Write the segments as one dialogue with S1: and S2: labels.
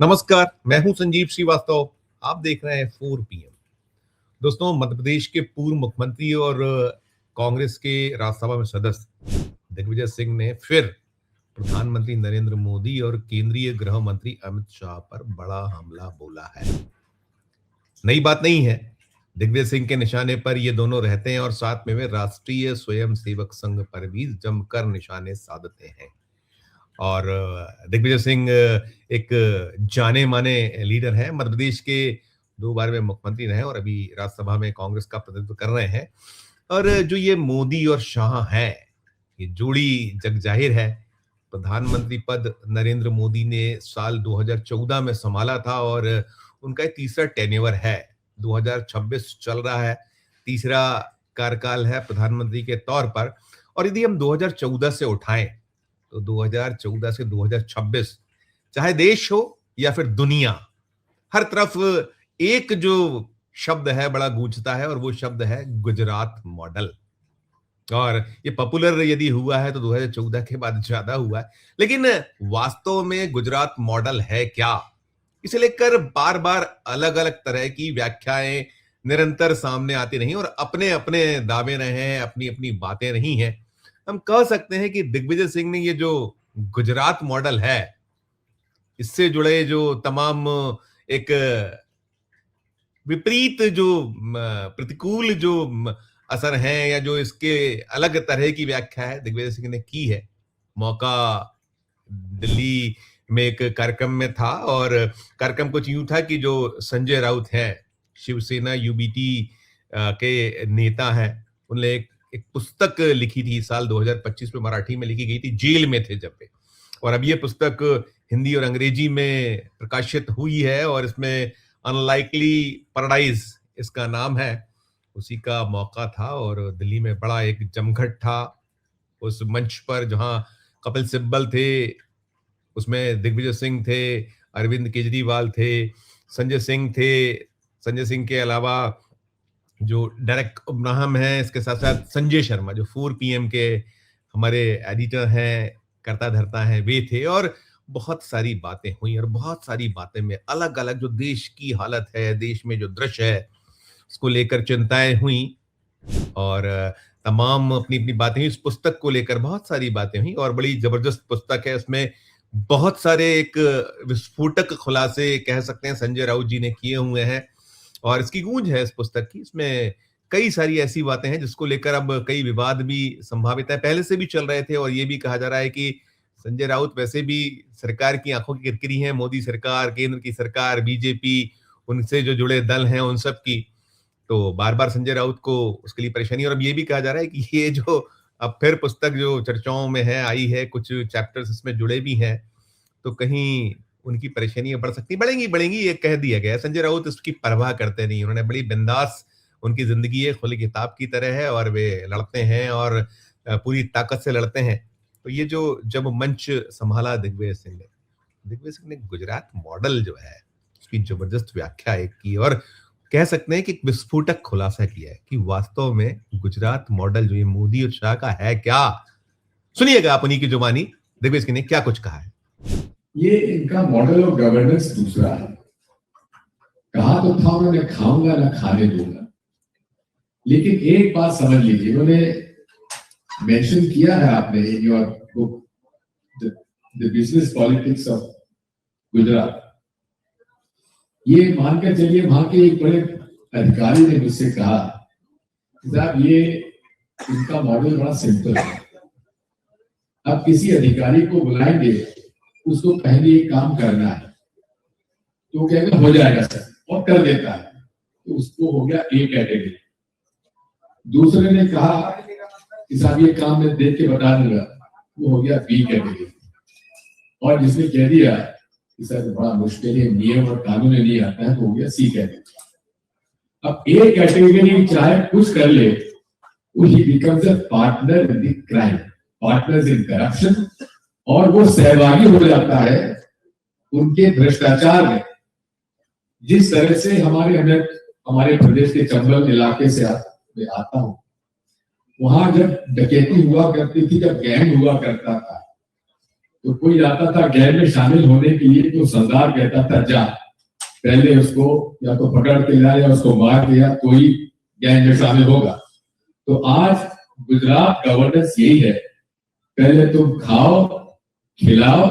S1: नमस्कार, मैं हूं संजीव श्रीवास्तव। आप देख रहे हैं 4 PM। दोस्तों, मध्य प्रदेश के पूर्व मुख्यमंत्री और कांग्रेस के राज्यसभा में सदस्य दिग्विजय सिंह ने फिर प्रधानमंत्री नरेंद्र मोदी और केंद्रीय गृह मंत्री अमित शाह पर बड़ा हमला बोला है। नई बात नहीं है, दिग्विजय सिंह के निशाने पर ये दोनों रहते हैं और साथ में वे राष्ट्रीय स्वयंसेवक संघ पर भी जमकर निशाने साधते हैं। और दिग्विजय सिंह एक जाने माने लीडर हैं, मध्य प्रदेश के 2 बार में मुख्यमंत्री रहे और अभी राज्यसभा में कांग्रेस का प्रतिनिधित्व कर रहे हैं। और जो ये मोदी और शाह हैं, ये जोड़ी जग जाहिर है। प्रधानमंत्री पद नरेंद्र मोदी ने साल 2014 में संभाला था और उनका तीसरा टेन्योर है। 2026 चल रहा है, तीसरा कार्यकाल है प्रधानमंत्री के तौर पर। और यदि हम 2014 से उठाएं तो 2014 से 2026 चाहे देश हो या फिर दुनिया, हर तरफ एक जो शब्द है बड़ा गूंजता है और वो शब्द है गुजरात मॉडल। और ये पॉपुलर यदि हुआ है तो 2014 के बाद ज्यादा हुआ है, लेकिन वास्तव में गुजरात मॉडल है क्या, इसे लेकर बार बार अलग अलग तरह की व्याख्याएं निरंतर सामने आती रही और अपने अपने दावे रहे हैं, अपनी अपनी बातें रही हैं। हम कह सकते हैं कि दिग्विजय सिंह ने ये जो गुजरात मॉडल है, इससे जुड़े जो तमाम एक विपरीत जो प्रतिकूल जो असर हैं या जो इसके अलग तरह की व्याख्या है, दिग्विजय सिंह ने की है। मौका दिल्ली में एक कार्यक्रम में था और कार्यक्रम कुछ यूं था कि जो संजय राउत हैं, शिवसेना यूबीटी के नेता हैं, उन्होंने एक पुस्तक लिखी थी साल 2025 में, मराठी में लिखी गई थी, जेल में थे जब वे। और अब ये पुस्तक हिंदी और अंग्रेजी में प्रकाशित हुई है और इसमें अनलाइकली पैराडाइज इसका नाम है। उसी का मौका था और दिल्ली में बड़ा एक जमघट था उस मंच पर, जहां कपिल सिब्बल थे, उसमें दिग्विजय सिंह थे, अरविंद केजरीवाल थे, संजय सिंह थे। संजय सिंह के अलावा जो डायरेक्ट अब्राहम है, इसके साथ साथ संजय शर्मा जो 4 PM के हमारे एडिटर हैं, करता धरता है, वे थे। और बहुत सारी बातें हुई और बहुत सारी बातें में अलग अलग जो देश की हालत है, देश में जो दृश्य है, उसको लेकर चिंताएं हुई और तमाम अपनी अपनी बातें हुई। इस पुस्तक को लेकर बहुत सारी बातें हुई और बड़ी जबरदस्त पुस्तक है। उसमें बहुत सारे एक विस्फोटक खुलासे कह सकते हैं संजय राउत जी ने किए हुए हैं और इसकी गूंज है इस पुस्तक की। इसमें कई सारी ऐसी बातें हैं जिसको लेकर अब कई विवाद भी संभावित है, पहले से भी चल रहे थे। और ये भी कहा जा रहा है कि संजय राउत वैसे भी सरकार की आंखों की किरकिरी है, मोदी सरकार, केंद्र की सरकार, बीजेपी, उनसे जो जुड़े दल हैं उन सब की, तो बार बार संजय राउत को उसके लिए परेशानी। और अब ये भी कहा जा रहा है कि ये जो अब फिर पुस्तक जो चर्चाओं में है, आई है, कुछ चैप्टर्स इसमें जुड़े भी हैं, तो कहीं उनकी परेशानियां बढ़ सकती, बढ़ेंगी ये कह दिया गया। संजय राउत इसकी परवाह करते नहीं, उन्होंने बड़ी बिंदास, उनकी जिंदगी है खुली किताब की तरह है और वे लड़ते हैं और पूरी ताकत से लड़ते हैं। तो ये जो जब मंच संभाला दिग्विजय सिंह ने गुजरात मॉडल जो है उसकी जबरदस्त व्याख्या एक की और कह सकते हैं कि एक विस्फोटक खुलासा किया है कि वास्तव में गुजरात मॉडल जो ये मोदी और शाह का है क्या। सुनिएगा आप उन्हीं की जुबानी, दिग्विजय सिंह ने क्या कुछ कहा है।
S2: ये इनका मॉडल ऑफ गवर्नेंस दूसरा है। कहा तो था उन्होंने खाऊंगा ना खाने दूंगा, लेकिन एक बात समझ लीजिए, उन्होंने मेंशन किया है आपने in your book the business politics of Gujarat. ये मानकर चलिए, वहां के एक बड़े अधिकारी ने मुझसे कहा साहब ये इनका मॉडल बड़ा सिंपल है, अब किसी अधिकारी को बुलाएंगे, उसको पहले एक काम करना है तो कहेगा हो जाएगा सर, और कर देता है, तो उसको हो गया ए कैटेगरी। दूसरे ने कहा कि साहब ये काम मैं देख के बता दूंगा, वो हो गया बी कैटेगरी। और जिसने कह दिया कि सर बड़ा मुश्किल है, नियम और कानून नहीं आता है, तो हो गया सी कैटेगरी। अब ए कैटेगरी चाहे कुछ कर ले, ही becomes a partner in the crime, partners in corruption, और वो सहभागी हो जाता है उनके भ्रष्टाचार में। जिस तरह से हमारे प्रदेश के चंबल इलाके से मैं आता हूं, वहां जब डकैती हुआ करती थी, जब गैंग हुआ करता था, तो कोई आता था गैंग में शामिल होने के लिए तो सरदार कहता था जा पहले उसको या तो पकड़ के ला या उसको मार दिया तो ही गैंग में शामिल होगा। तो आज गुजरात गवर्नेंस यही है, पहले तुम खाओ खिलाओ,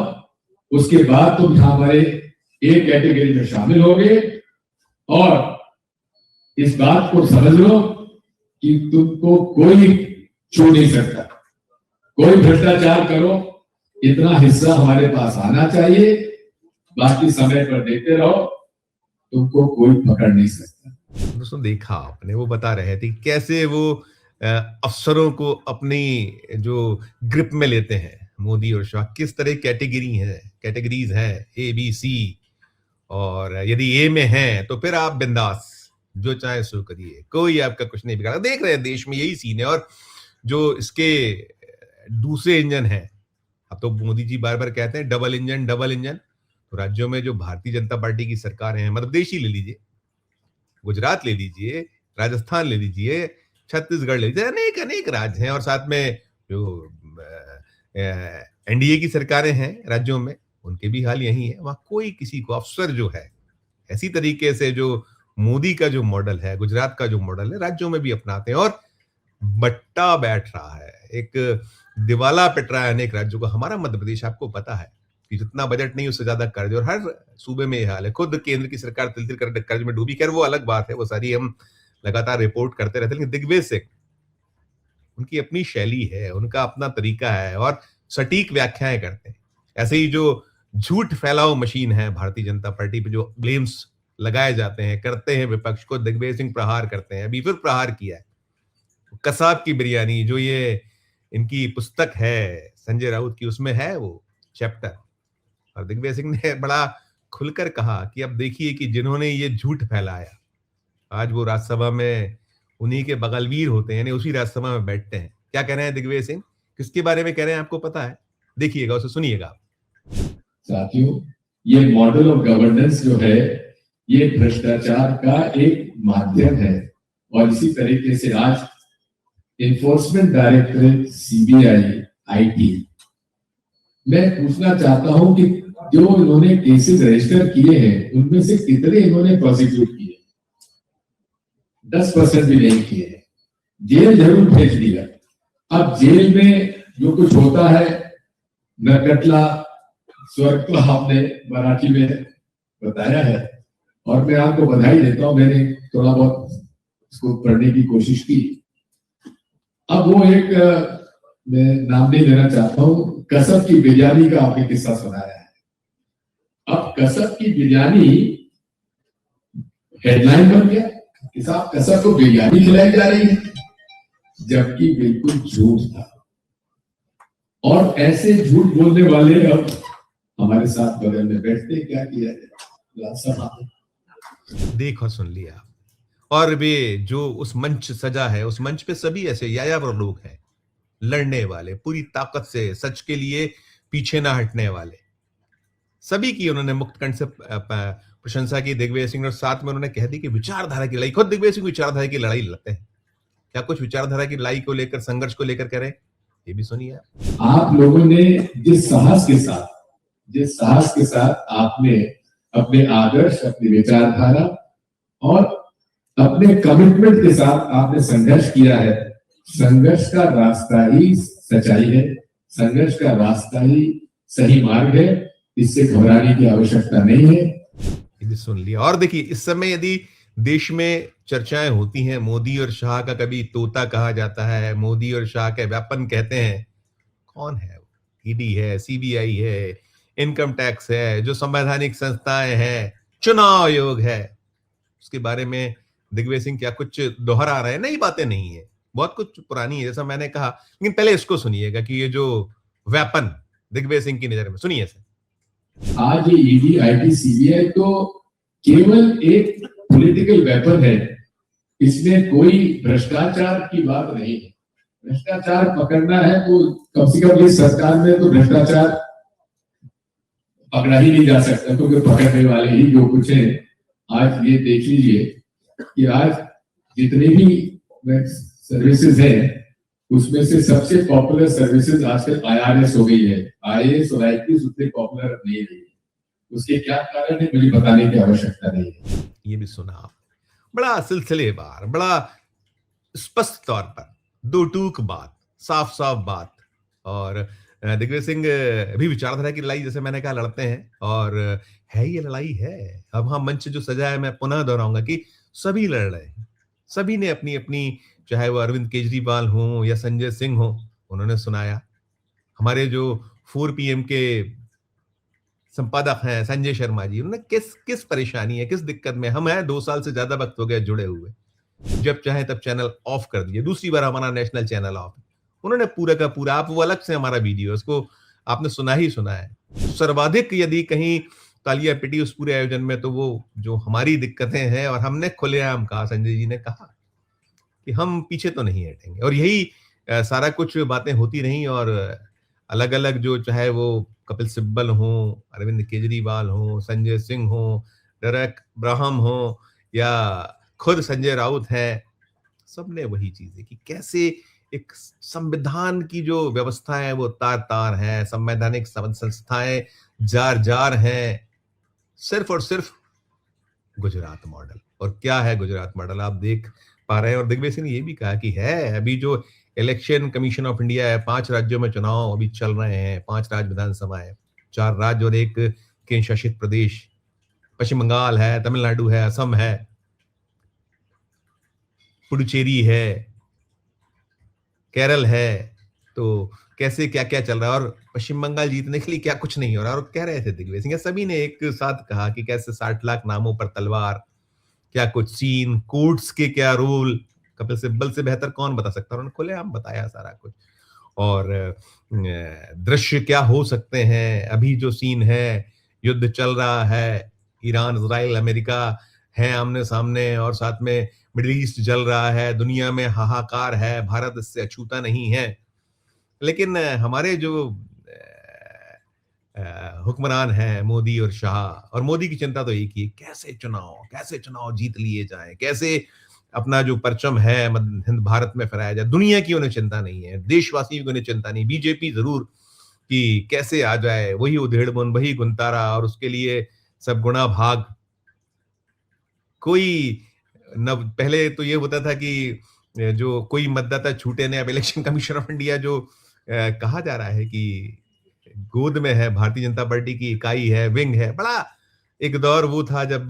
S2: उसके बाद तुम हमारे एक कैटेगरी में शामिल होगे और इस बात को समझ लो कि तुमको कोई छू नहीं सकता, कोई भ्रष्टाचार करो, इतना हिस्सा हमारे पास आना चाहिए, बाकी समय पर देते रहो, तुमको कोई पकड़ नहीं सकता।
S1: दोस्तों देखा आपने, वो बता रहे थे कैसे वो अफसरों को अपनी जो ग्रिप में लेते हैं मोदी और शाह, किस तरह कैटेगरीज है ए बी सी, और यदि ए में है तो फिर आप बिंदास जो चाहे सो करिए, कोई आपका कुछ नहीं बिगाड़ा। देख रहे हैं देश में यही सीन है। और जो इसके दूसरे इंजन है, अब तो मोदी जी बार बार कहते हैं डबल इंजन, तो राज्यों में जो भारतीय जनता पार्टी की सरकार है, मध्य प्रदेश ही ले लीजिए, गुजरात ले लीजिए, राजस्थान ले लीजिए, छत्तीसगढ़ ले लीजिए, अनेक राज्य हैं, और साथ में जो एनडीए की सरकारें हैं राज्यों में, उनके भी हाल यही है। वहां कोई किसी को अफसर जो है ऐसी तरीके से जो मोदी का जो मॉडल है, गुजरात का जो मॉडल है, राज्यों में भी अपनाते हैं और बट्टा बैठ रहा है, एक दिवाला पिट रहा है अनेक राज्यों को। हमारा मध्य प्रदेश आपको पता है कि जितना बजट नहीं उससे ज्यादा कर्ज, और हर सूबे में यह हाल है। खुद केंद्र की सरकार तिल कर्ज में डूबी, खैर वो अलग बात है, वो सारी हम लगातार रिपोर्ट करते रहते हैं। लेकिन दिग्विजय सिंह, उनकी अपनी शैली है, उनका अपना तरीका है और सटीक व्याख्याएं करते हैं। ऐसे ही जो झूठ फैलाओ मशीन है भारतीय जनता पार्टी पे, जो ब्लेम्स लगाए जाते हैं, करते हैं विपक्ष को, दिग्विजय सिंह प्रहार करते हैं, अभी फिर प्रहार किया है। कसाब की बिरयानी, जो ये इनकी पुस्तक है संजय राउत की, उसमें है वो चैप्टर, और दिग्विजय सिंह ने बड़ा खुलकर कहा कि अब देखिए कि जिन्होंने ये झूठ फैलाया, आज वो राज्यसभा में उन्हीं के बगलवीर होते हैं, यानी उसी राज्यसभा में बैठते हैं। क्या कह रहे हैं दिग्विजय सिंह, किसके बारे में कह रहे हैं आपको पता है? देखिएगा, उसे सुनिएगा।
S2: साथियों, ये मॉडल ऑफ गवर्नेंस जो है, ये भ्रष्टाचार का एक माध्यम है, और इसी तरीके से आज एनफोर्समेंट डायरेक्टरेट, सीबीआई, आईटी, मैं पूछना चाहता हूं कि जो इन्होंने केसेस रजिस्टर किए हैं, उनमें से कितने इन्होंने प्रोसिक्यूट किए? 10% भी नहीं किए। जेल जरूर भेज दिया। अब जेल में जो कुछ होता है, नरकटला स्वर्ग को हमने मराठी में बताया है, और मैं आपको बधाई देता हूं, मैंने थोड़ा बहुत इसको पढ़ने की कोशिश की। अब वो एक, मैं नाम नहीं लेना चाहता हूं, कसब की बिरयानी का आपने किस्सा सुनाया है। अब कसब की बिरयानी हेडलाइन बन गया कि साहब कसब को बिरयानी खिलाई जा रही है, जबकि बिल्कुल झूठ था। और ऐसे झूठ बोलने वाले अब हमारे साथ बगल में बैठते, क्या किया जाए,
S1: देखो सुन लिया। और वे जो उस मंच सजा है, उस मंच पे सभी ऐसे यायावर लोग हैं, लड़ने वाले, पूरी ताकत से सच के लिए पीछे ना हटने वाले, सभी की उन्होंने मुक्त कंठ से प्रशंसा की दिग्विजय सिंह, और साथ में उन्होंने कह दी कि विचारधारा की लड़ाई, खुद दिग्विजय सिंह विचारधारा की लड़ाई लड़ते हैं। क्या कुछ विचारधारा की लड़ाई को लेकर, संघर्ष को लेकर कह रहे हैं, ये भी सुनिए।
S2: आप लोगों ने जिस साहस के साथ आपने अपने आदर्श, अपनी विचारधारा और अपने कमिटमेंट के साथ आपने संघर्ष किया है, संघर्ष का रास्ता ही सच्चाई है, संघर्ष का रास्ता ही सही मार्ग है, इससे घबराने की आवश्यकता नहीं है।
S1: ये सुन लिया। और देखिए, इस समय यदि देश में चर्चाएं होती हैं, मोदी और शाह का कभी तोता कहा जाता है, मोदी और शाह के व्यापन कहते हैं, कौन है? ईडी है, सीबीआई है, इनकम टैक्स है, जो संवैधानिक संस्थाएं हैं, चुनाव आयोग है, उसके बारे में दिग्विजय सिंह क्या कुछ दोहरा रहे हैं? नई बातें नहीं है, बहुत कुछ पुरानी है, जैसा मैंने कहा। लेकिन पहले इसको सुनिएगा कि ये जो वेपन दिग्विजय सिंह की नजर में, सुनिए सर।
S2: आज ये ईडी, आईटी, सीबीआई तो केवल एक पॉलिटिकल वेपन है, इसमें कोई भ्रष्टाचार की बात नहीं है। भ्रष्टाचार पकड़ना है तो कम से कम इस सरकार में तो भ्रष्टाचार पकड़ा ही नहीं जा सकता, क्योंकि पकड़ने वाले ही जो कुछ है। आज ये देख लीजिए कि आज जितने भी सर्विसेज हैं, उसमें से सबसे पॉपुलर सर्विसेज आजकल IRS हो गई है। IAS और IPS उतने पॉपुलर नहीं रही। उसके क्या कारण है मुझे बताने की आवश्यकता नहीं है।
S1: ये भी सुना आप, बड़ा सिलसिलेवार, बड़ा स्पष्ट तौर पर, दो टूक बात, साफ साफ बात। और दिग्विजय सिंह भी विचारधारा की लड़ाई, जैसे मैंने कहा, लड़ते हैं और है, ये लड़ाई है। अब हाँ, मंच जो सजा है, मैं पुनः दोहराऊंगा कि सभी लड़ रहे हैं, सभी ने अपनी अपनी, चाहे वो अरविंद केजरीवाल हो या संजय सिंह हो, उन्होंने सुनाया। हमारे जो 4PM के संपादक हैं संजय शर्मा जी, उन्होंने किस किस परेशानी है, किस दिक्कत में हम हैं, 2 साल से ज्यादा वक्त हो गया जुड़े हुए, जब चाहे तब चैनल ऑफ कर दिए, दूसरी बार हमारा नेशनल चैनल ऑफ। उन्होंने पूरा का पूरा, आप वो अलग से हमारा वीडियो, उसको आपने सुना ही सुना है। सर्वाधिक यदि कहीं तालियां पिटी उस पूरे आयोजन में, तो वो जो हमारी दिक्कतें हैं, और हमने खुलेआम कहा, संजय जी ने कहा कि हम पीछे तो नहीं हटेंगे। और यही सारा कुछ बातें होती रही, और अलग अलग जो, चाहे वो कपिल सिब्बल हो, अरविंद केजरीवाल हो, संजय सिंह हो, डेरेक ब्राहम हो, या खुद संजय राउत है, सबने वही चीजें कि कैसे एक संविधान की जो व्यवस्था है वो तार तार है, संवैधानिक संस्थाएं जार जार हैं, सिर्फ और सिर्फ गुजरात मॉडल। और क्या है गुजरात मॉडल, आप देख पा रहे हैं। और दिग्विजय सिंह ने ये भी कहा कि है, अभी जो इलेक्शन कमीशन ऑफ इंडिया है, 5 राज्यों में चुनाव अभी चल रहे हैं, 5 राज्य विधानसभा है, 4 राज्य और 1 केंद्र शासित प्रदेश, पश्चिम बंगाल है, तमिलनाडु है, असम है, पुडुचेरी है, केरल है। तो कैसे क्या क्या चल रहा है, और पश्चिम बंगाल जीतने के लिए क्या कुछ नहीं हो रहा। और कह रहे थे दिग्विजय सिंह, सभी ने एक साथ कहा कि कैसे 60 लाख नामों पर तलवार, क्या कुछ सीन, कोर्ट्स के क्या रूल, कपिल सिब्बल से बेहतर कौन बता सकता है, उन्होंने खुलेआम बताया सारा कुछ। और दृश्य क्या हो सकते हैं, अभी जो सीन है, युद्ध चल रहा है, ईरान, इजराइल, अमेरिका है आमने सामने, और साथ में मिडिल ईस्ट जल रहा है, दुनिया में हाहाकार है, भारत इससे अछूता नहीं है। लेकिन हमारे जो हुक्मरान हैं मोदी और शाह, और मोदी की चिंता तो एक ही, कैसे चुनाव जीत लिए जाए, कैसे अपना जो परचम है हिंद भारत में फहराया जाए। दुनिया की उन्हें चिंता नहीं है, देशवासियों की उन्हें चिंता नहीं, बीजेपी जरूर कि कैसे आ जाए वही उधेड़बुन, वही गुंतारा, और उसके लिए सब गुणा भाग। कोई न, पहले तो ये होता था कि जो कोई मतदाता छूटे ने, अब इलेक्शन कमीशन ऑफ इंडिया जो कहा जा रहा है कि गोद में है, भारतीय जनता पार्टी की इकाई है, विंग है। बड़ा एक दौर वो था जब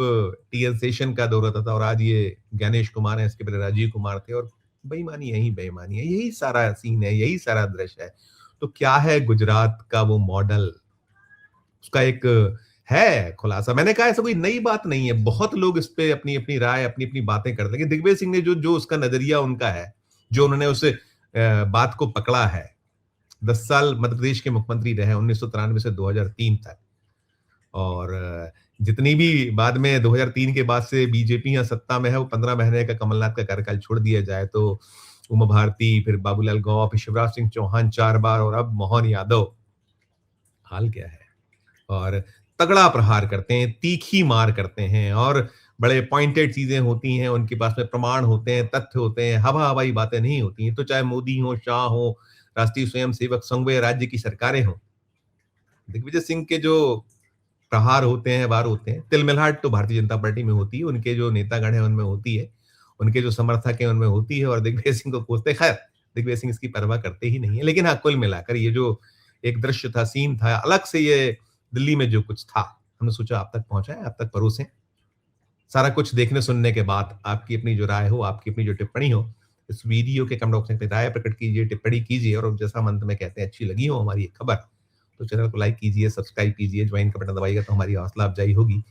S1: TN सेशन का दौर होता था, और आज ये ज्ञानेश कुमार है, इसके पहले राजीव कुमार थे, और बेईमानी यही बेईमानी है, यही सारा सीन है, यही सारा दृश्य है। तो क्या है गुजरात का वो मॉडल, उसका एक है खुलासा। मैंने कहा ऐसा कोई नई बात नहीं है, बहुत लोग इस पे अपनी अपनी राय, अपनी अपनी बातें करते हैं। दिग्विजय सिंह ने जो उसका नजरिया उनका है, जो उन्होंने उस बात को पकड़ा है, 10 साल मध्य प्रदेश के मुख्यमंत्री रहे 1993 से 2003 तक, और जितनी भी बाद में 2003 के बाद से बीजेपी यहाँ सत्ता में है, वो 15 महीने का कमलनाथ का कार्यकाल छोड़ दिया जाए तो उमा भारती, फिर बाबूलाल गौर, फिर शिवराज सिंह चौहान 4 बार, और अब मोहन यादव। हाल क्या है। और तगड़ा प्रहार करते हैं, तीखी मार करते हैं, और बड़े पॉइंटेड चीजें होती हैं, उनके पास में प्रमाण होते हैं, तथ्य होते हैं, हवा हवाई बातें नहीं होती हैं। तो चाहे मोदी हो, शाह हो, राष्ट्रीय स्वयंसेवक संघ, राज्य की सरकारें हों, दिग्विजय सिंह के जो प्रहार होते हैं, वार होते हैं, तिलमिलाहट तो भारतीय जनता पार्टी में होती है, उनके जो नेतागण हैं उनमें होती है, उनके जो समर्थक हैं उनमें होती है, और दिग्विजय सिंह को कोसते, खैर दिग्विजय सिंह इसकी परवाह करते ही नहीं है। लेकिन हाँ, कुल मिलाकर ये जो एक दृश्य था, सीन था, अलग से ये दिल्ली में जो कुछ था, हमने सोचा आप तक पहुंचाए, आप तक परोसें। सारा कुछ देखने सुनने के बाद आपकी अपनी जो राय हो, आपकी अपनी जो टिप्पणी हो, इस वीडियो के कमेंट बॉक्स में राय प्रकट कीजिए, टिप्पणी कीजिए, और जैसा हम अंत में कहते हैं, अच्छी लगी हो हमारी ये खबर तो चैनल को लाइक कीजिए, सब्सक्राइब कीजिए, ज्वाइन का बटन दबाइएगा तो हमारी हौसला अफजाई होगी।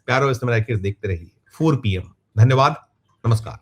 S1: प्यार और इस्तेमाल देखते रहिए 4PM। धन्यवाद, नमस्कार।